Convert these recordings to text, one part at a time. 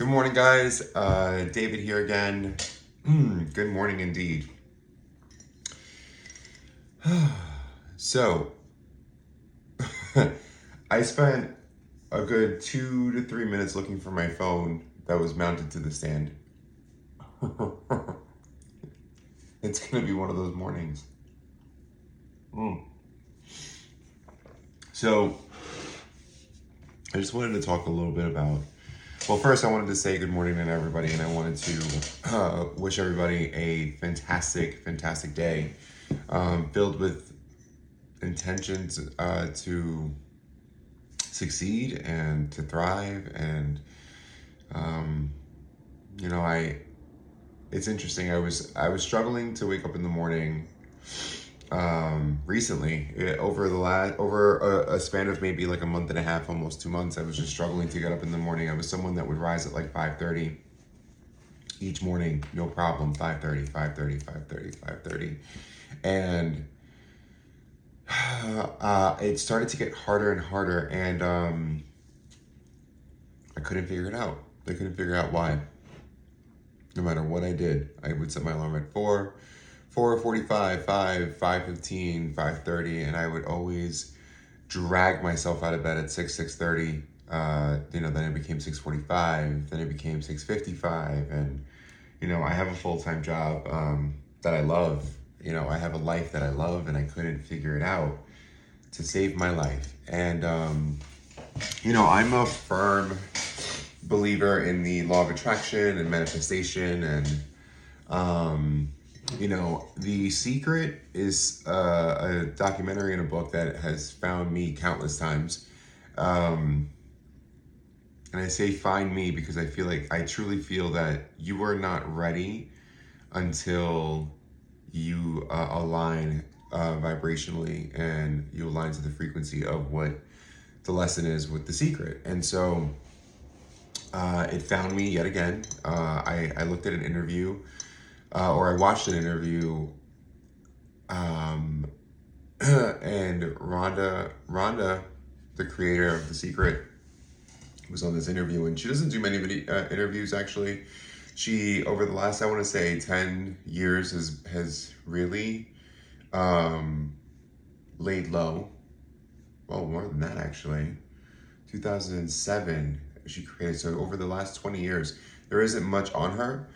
Good morning, guys. David here again. Good morning indeed. So, I spent a good 2 to 3 minutes looking for my phone that was mounted to the stand. It's gonna be one of those mornings. So, I just wanted to talk a little bit about. Well, first, I wanted to say good morning to everybody, and I wanted to wish everybody a fantastic, fantastic day, filled with intentions to succeed and to thrive. And it's interesting. I was struggling to wake up in the morning recently. Over a span of maybe like a month and a half, almost 2 months. I was just struggling to get up in the morning. I was someone that would rise at like 5:30 each morning, no problem. 5:30, 5:30, 5:30, 5:30, and it started to get harder and harder, and I couldn't figure it out. I couldn't figure out why. No matter what I did, I would set my alarm at 4:45, 5:15, 5:30, and I would always drag myself out of bed at 6:30. Then it became 6:45, then it became 6:55, and I have a full-time job that I love. I have a life that I love, and I couldn't figure it out to save my life. And I'm a firm believer in the law of attraction and manifestation, and The Secret is a documentary and a book that has found me countless times. And I say find me because I truly feel that you are not ready until you align vibrationally, and you align to the frequency of what the lesson is with The Secret. And so it found me yet again. I looked at an interview, or I watched an interview, and Rhonda, the creator of The Secret, was on this interview, and she doesn't do many interviews actually. She, over the last, I want to say 10 years, has really laid low. Well, more than that actually. 2007 she created. So over the last 20 years, there isn't much on her,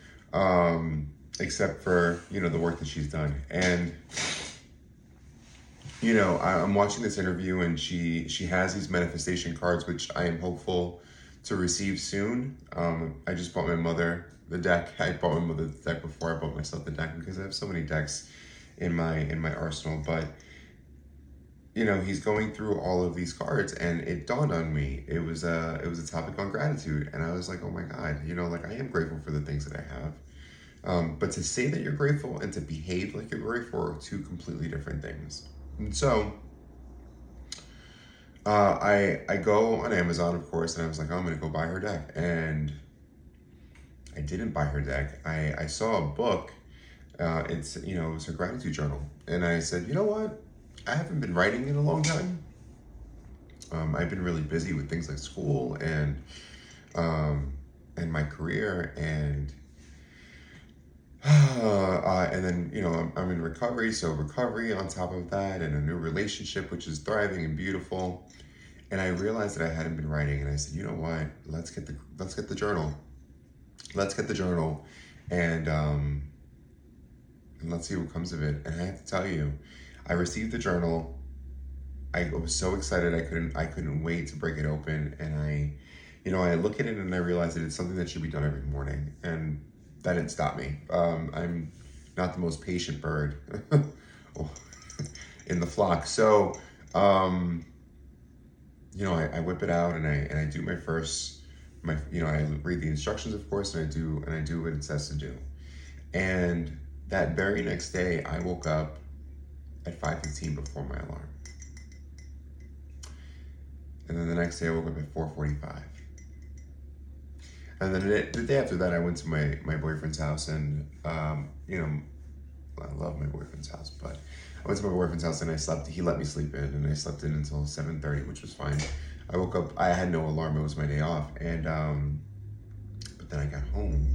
except for the work that she's done. And I'm watching this interview, and she has these manifestation cards, which I am hopeful to receive soon. I just bought my mother the deck. I bought my mother the deck before I bought myself the deck, because I have so many decks in my arsenal. But he's going through all of these cards, and it dawned on me. It was a topic on gratitude, and I was like, oh my God, I am grateful for the things that I have. But to say that you're grateful and to behave like you're grateful are two completely different things. And so I go on Amazon, of course, and I was like, oh, I'm going to go buy her deck. And I didn't buy her deck. I saw a book. It was her gratitude journal. And I said, you know what? I haven't been writing in a long time. I've been really busy with things like school and my career, and then I'm in recovery, so recovery on top of that, and a new relationship which is thriving and beautiful. And I realized that I hadn't been writing, and I said, you know what? Let's get the journal. Let's get the journal, and let's see what comes of it. And I have to tell you, I received the journal. I was so excited. I couldn't wait to break it open. And I look at it, and I realized that it's something that should be done every morning. And that didn't stop me. I'm not the most patient bird in the flock. So, I whip it out, and I do I read the instructions, of course, and I do what it says to do. And that very next day, I woke up at 5:15 before my alarm. And then the next day I woke up at 4:45. And then the day after that, I went to my boyfriend's house, and I love my boyfriend's house, but I went to my boyfriend's house, and I slept. He let me sleep in, and I slept in until 7:30, which was fine. I woke up. I had no alarm. It was my day off, and but But then I got home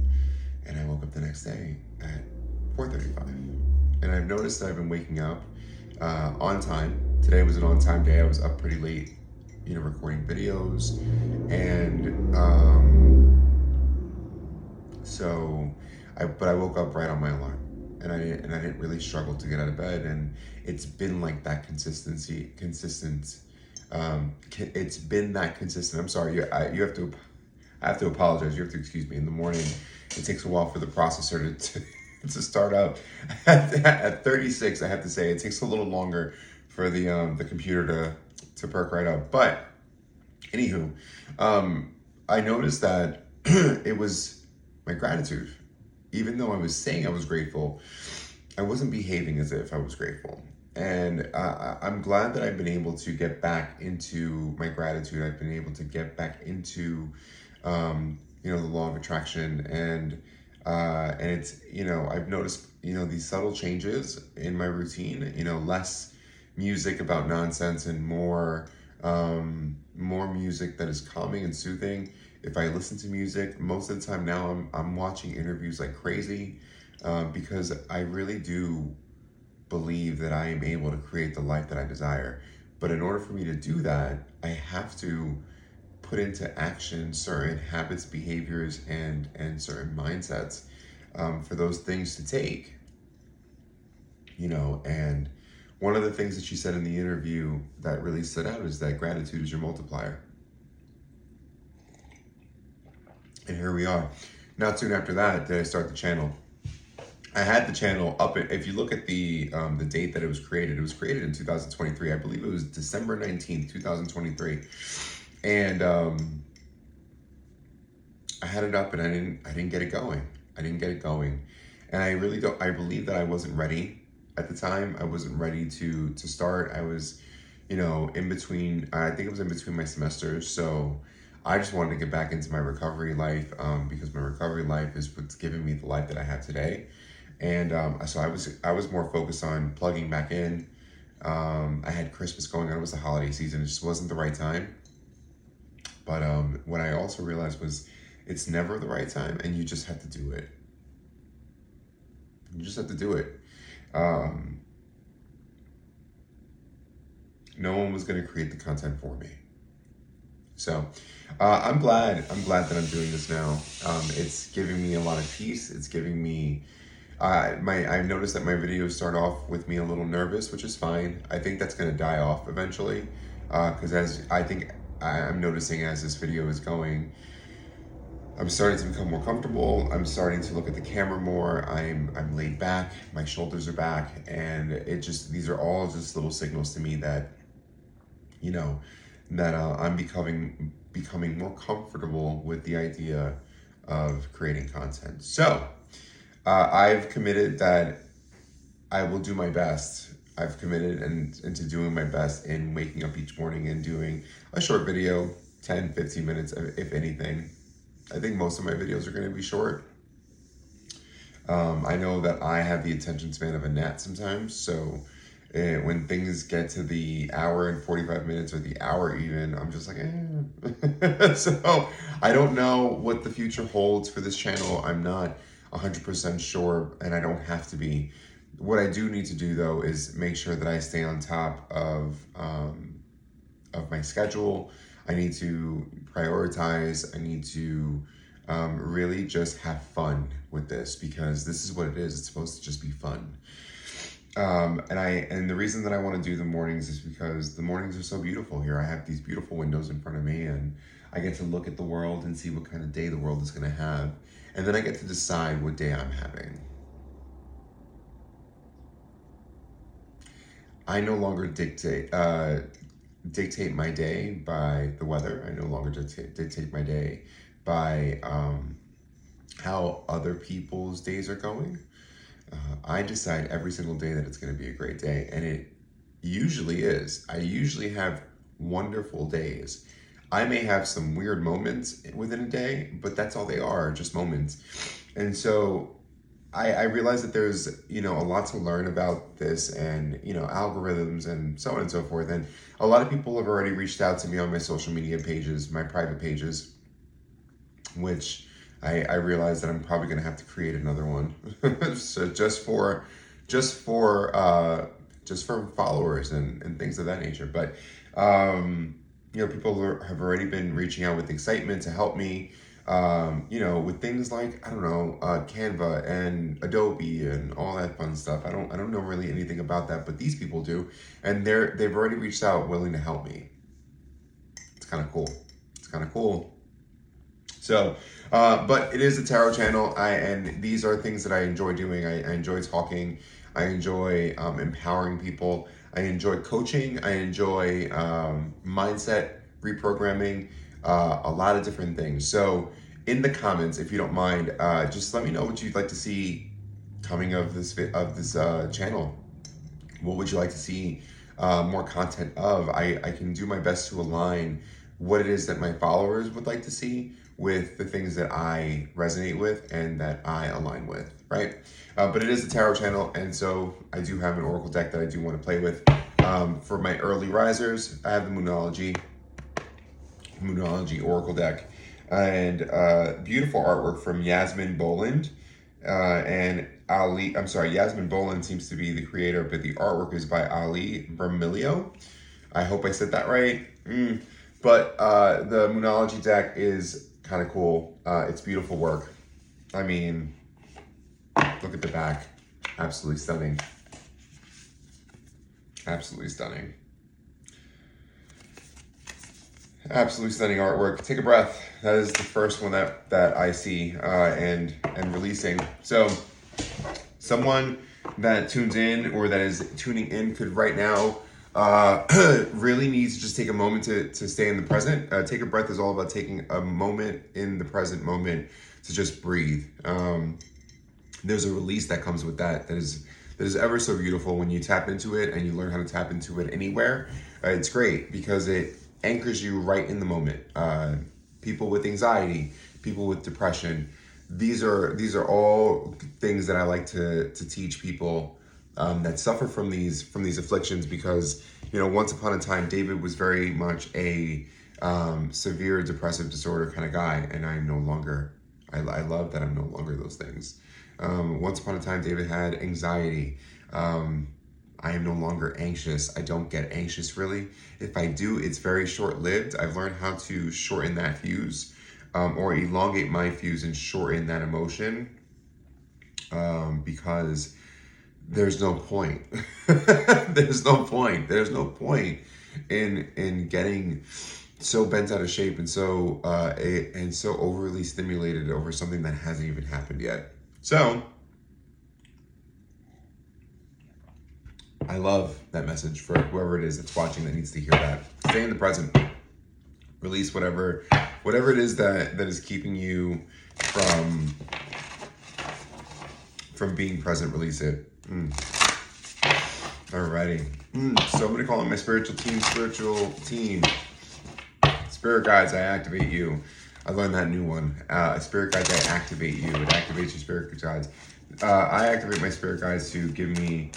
and I woke up the next day at 4:35. And I've noticed that I've been waking up on time. Today was an on-time day. I was up pretty late, recording videos. And but I woke up right on my alarm. And I didn't really struggle to get out of bed. And it's been like that consistent. It's been that consistent. I'm sorry, I have to apologize. You have to excuse me. In the morning, it takes a while for the processor to start up. At 36, I have to say, it takes a little longer for the computer to perk right up. But anywho, I noticed that it was my gratitude. Even though I was saying I was grateful, I wasn't behaving as if I was grateful. And I'm glad that I've been able to get back into my gratitude. I've been able to get back into, the law of attraction. And it's, I've noticed, these subtle changes in my routine, less music about nonsense and more music that is calming and soothing. If I listen to music, most of the time now I'm watching interviews like crazy, because I really do believe that I am able to create the life that I desire. But in order for me to do that, I have to put into action certain habits, behaviors, and certain mindsets for those things to take. And one of the things that she said in the interview that really stood out is that gratitude is your multiplier. And here we are. Not soon after that did I start the channel. I had the channel up. If you look at the date that it was created in 2023. I believe it was December 19th, 2023. And I had it up and I didn't get it going. And I really don't, I believe that I wasn't ready at the time. I wasn't ready to start. I was, in between, I think it was in between my semesters. So I just wanted to get back into my recovery life, because my recovery life is what's giving me the life that I have today. And so I was more focused on plugging back in. I had Christmas going on. It was the holiday season. It just wasn't the right time. But what I also realized was it's never the right time, and you just have to do it. You just have to do it. No one was going to create the content for me. So I'm glad that I'm doing this now. It's giving me a lot of peace. It's giving me I've noticed that my videos start off with me a little nervous, which is fine. I think that's going to die off eventually, because I'm noticing as this video is going, I'm starting to become more comfortable. I'm starting to look at the camera more. I'm laid back. My shoulders are back, and these are all just little signals to me that, I'm becoming more comfortable with the idea of creating content. So I've committed that I will do my best. I've committed into doing my best in waking up each morning and doing a short video, 10, 15 minutes, if anything. I think most of my videos are going to be short. I know that I have the attention span of a gnat sometimes. So when things get to the hour and 45 minutes or the hour even, I'm just like, So I don't know what the future holds for this channel. I'm not 100% sure, and I don't have to be. What I do need to do though is make sure that I stay on top of my schedule. I need to prioritize. I need to really just have fun with this, because this is what it is. It's supposed to just be fun. And the reason that I want to do the mornings is because the mornings are so beautiful here. I have these beautiful windows in front of me, and I get to look at the world and see what kind of day the world is going to have. And then I get to decide what day I'm having. I no longer dictate my day by the weather. I no longer dictate my day by how other people's days are going. I decide every single day that it's going to be a great day, and it usually is. I usually have wonderful days. I may have some weird moments within a day, but that's all they are, just moments. And so I realize that there's, a lot to learn about this and, algorithms and so on and so forth. And a lot of people have already reached out to me on my social media pages, my private pages, which I realized that I'm probably gonna have to create another one. So just for followers and things of that nature. But people have already been reaching out with excitement to help me. With things like, I don't know, Canva and Adobe and all that fun stuff. I don't know really anything about that, but these people do, and they've already reached out willing to help me. It's kind of cool. It's kind of cool. So, but it is a tarot channel, and these are things that I enjoy doing. I enjoy talking. I enjoy empowering people. I enjoy coaching. I enjoy mindset reprogramming, a lot of different things. So in the comments, if you don't mind, just let me know what you'd like to see coming of this channel. What would you like to see more content of? I can do my best to align what it is that my followers would like to see with the things that I resonate with and that I align with, right? But it is a tarot channel, and so I do have an oracle deck that I do want to play with. For my early risers, I have the Moonology oracle deck, and beautiful artwork from Yasmin Boland and Ali. I'm sorry, Yasmin Boland seems to be the creator, but the artwork is by Ali Vermilio. I hope I said that right. But the Moonology deck is kind of cool. It's beautiful work. I mean, look at the back. Absolutely stunning. Absolutely stunning. Absolutely stunning artwork. Take a breath. That is the first one that I see and releasing. So someone that tunes in or that is tuning in could right now really needs to just take a moment to stay in the present. Take a breath is all about taking a moment in the present moment to just breathe. There's a release that comes with that is ever so beautiful when you tap into it and you learn how to tap into it anywhere. It's great because it anchors you right in the moment. People with anxiety, people with depression, these are all things that I like to teach people that suffer from these afflictions, because once upon a time David was very much a severe depressive disorder kind of guy, and I'm no longer. I love that I'm no longer those things. Once upon a time David had anxiety. I am no longer anxious. I don't get anxious really. If I do, it's very short-lived. I've learned how to shorten that fuse, or elongate my fuse and shorten that emotion, because there's no point. There's no point in getting so bent out of shape and so overly stimulated over something that hasn't even happened yet. So I love that message for whoever it is that's watching that needs to hear that. Stay in the present. Release whatever it is that is keeping you from being present. Release it. Alrighty. So I'm going to call on my spiritual team. Spirit guides, I activate you. I learned that new one. Spirit guides, I activate you. It activates your spirit guides. I activate my spirit guides to give me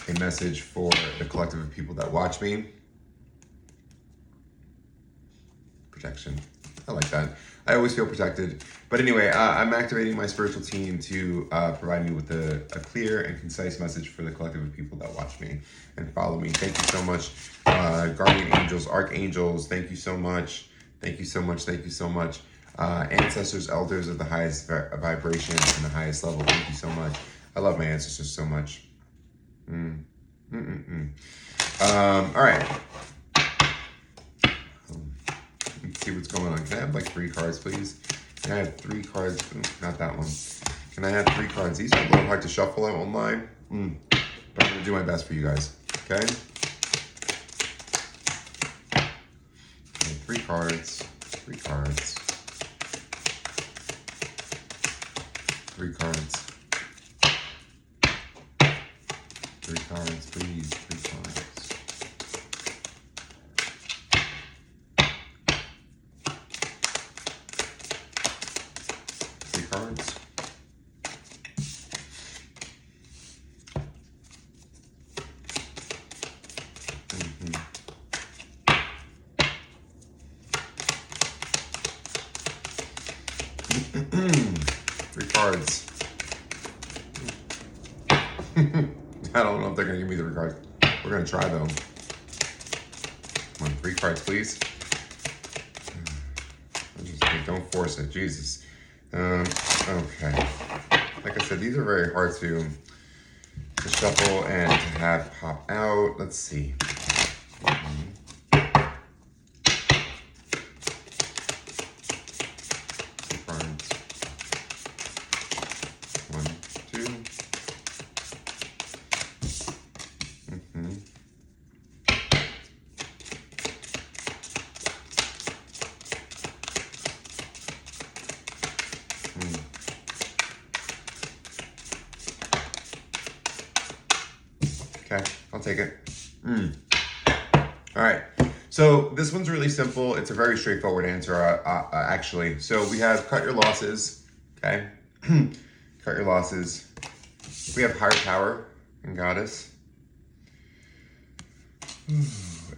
a message for the collective of people that watch me. Protection. I like that. I always feel protected. But anyway, I'm activating my spiritual team to provide me with a clear and concise message for the collective of people that watch me and follow me. Thank you so much. Guardian angels, archangels, thank you so much. Thank you so much. Thank you so much. Ancestors, elders of the highest vibration and the highest level, thank you so much. I love my ancestors so much. All right. Let's see what's going on. Can I have like 3 cards, please? Can I have 3 cards? Not that one. Can I have 3 cards? These are a little hard to shuffle out online. But I'm going to do my best for you guys. Okay? 3 cards. 3 cards. 3 cards. 3 cards, please. 3 cards. 3 cards. cards. I don't know if they're going to give me the cards. We're going to try though. Come on, 3 cards, please. Don't force it, Jesus. Okay. Like I said, these are very hard to shuffle and to have pop out. Let's see. Cards. 1, 2. Okay, I'll take it. All right, so this one's really simple. It's a very straightforward answer, actually. So we have cut your losses, okay? Cut your losses. We have higher power and goddess.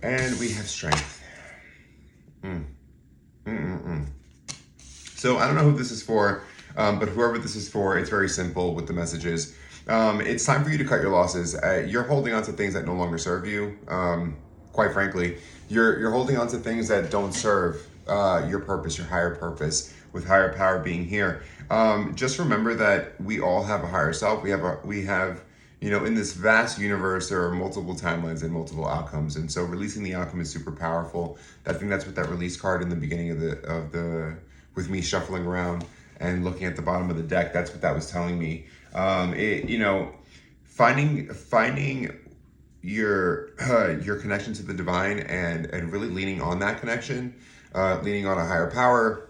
And we have strength. So I don't know who this is for, but whoever this is for, it's very simple with the messages. It's time for you to cut your losses. You're holding on to things that no longer serve you. Quite frankly, you're holding on to things that don't serve your purpose, your higher purpose, with higher power being here. Just remember that we all have a higher self. We have, you know, in this vast universe, there are multiple timelines and multiple outcomes. And so releasing the outcome is super powerful. I think that's what that release card in the beginning of the with me shuffling around and looking at the bottom of the deck, that's what that was telling me. You know, finding your connection to the divine and really leaning on that connection, leaning on a higher power,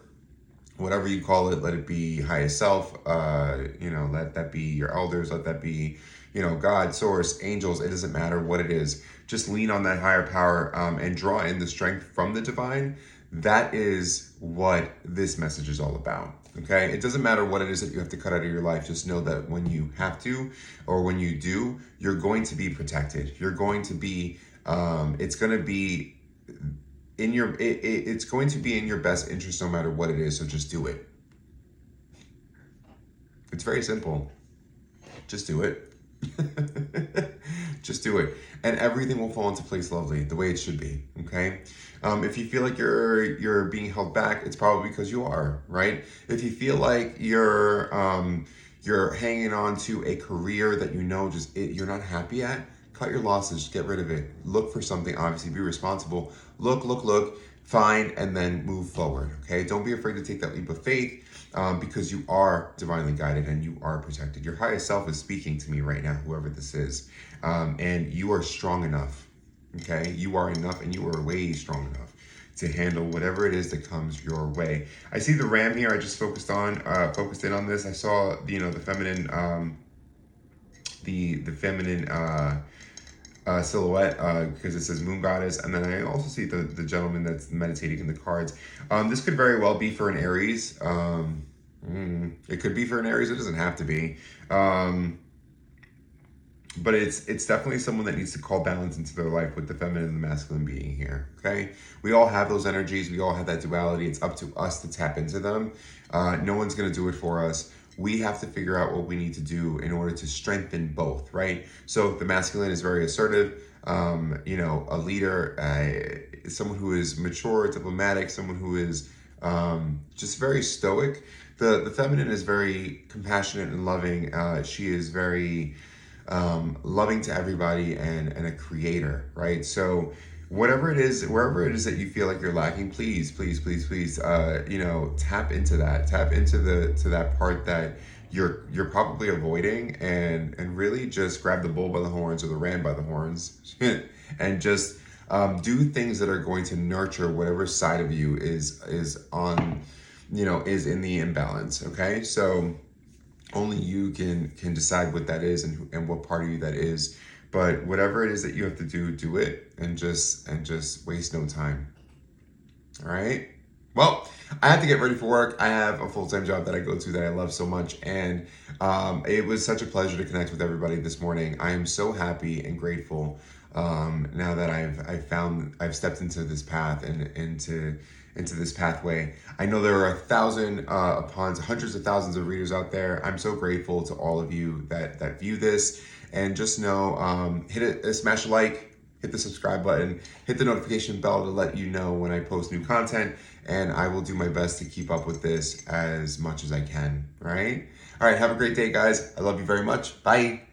whatever you call it, let it be highest self, you know, let that be your elders, let that be, you know, God, source, angels, it doesn't matter what it is. Just lean on that higher power and draw in the strength from the divine. That is what this message is all about. Okay, it doesn't matter what it is that you have to cut out of your life. Just know that when you have to, or when you do, you're going to be protected. You're going to be, it's going to be in your, it's going to be in your best interest no matter what it is. So just do it. It's very simple. Just do it. Just do it, and everything will fall into place lovely, the way it should be. Okay, if you feel like you're being held back, it's probably because you are, right? If you feel like you're hanging on to a career that you know you're not happy at, cut your losses, get rid of it. Look for something. Obviously, be responsible. Look, find, and then move forward. Okay, don't be afraid to take that leap of faith. Because you are divinely guided and you are protected. Your highest self is speaking to me right now, whoever this is. And you are strong enough, okay? You are enough and you are way strong enough to handle whatever it is that comes your way. I see the ram here. I just focused in on this. I saw, you know, the feminine, the feminine silhouette because it says moon goddess, and then I also see the gentleman that's meditating in the cards. This could very well be for an Aries. It could be for an Aries. It doesn't have to be, but it's definitely someone that needs to call balance into their life with the feminine and the masculine being here. Okay, we all have those energies. We all have that duality. It's up to us to tap into them. No one's gonna do it for us. We have to figure out what we need to do in order to strengthen both, right? So the masculine is very assertive, you know, a leader, someone who is mature, diplomatic, someone who is just very stoic. The feminine is very compassionate and loving. She is very loving to everybody and a creator, right? So whatever it is, wherever it is that you feel like you're lacking, please, you know, tap into that part that you're probably avoiding, and really just grab the bull by the horns or the ram by the horns and just do things that are going to nurture whatever side of you is on, you know, is in the imbalance. Okay, so only you can decide what that is and what part of you that is. But whatever it is that you have to do it, and just waste no time. All right. Well, I have to get ready for work. I have a full-time job that I go to that I love so much, and it was such a pleasure to connect with everybody this morning. I am so happy and grateful now that I've stepped into this path and into this pathway. I know there are 1,000 upon hundreds of thousands of readers out there. I'm so grateful to all of you that view this, and just know, smash a like, hit the subscribe button, hit the notification bell to let you know when I post new content, and I will do my best to keep up with this as much as I can, all right? All right, have a great day, guys. I love you very much. Bye.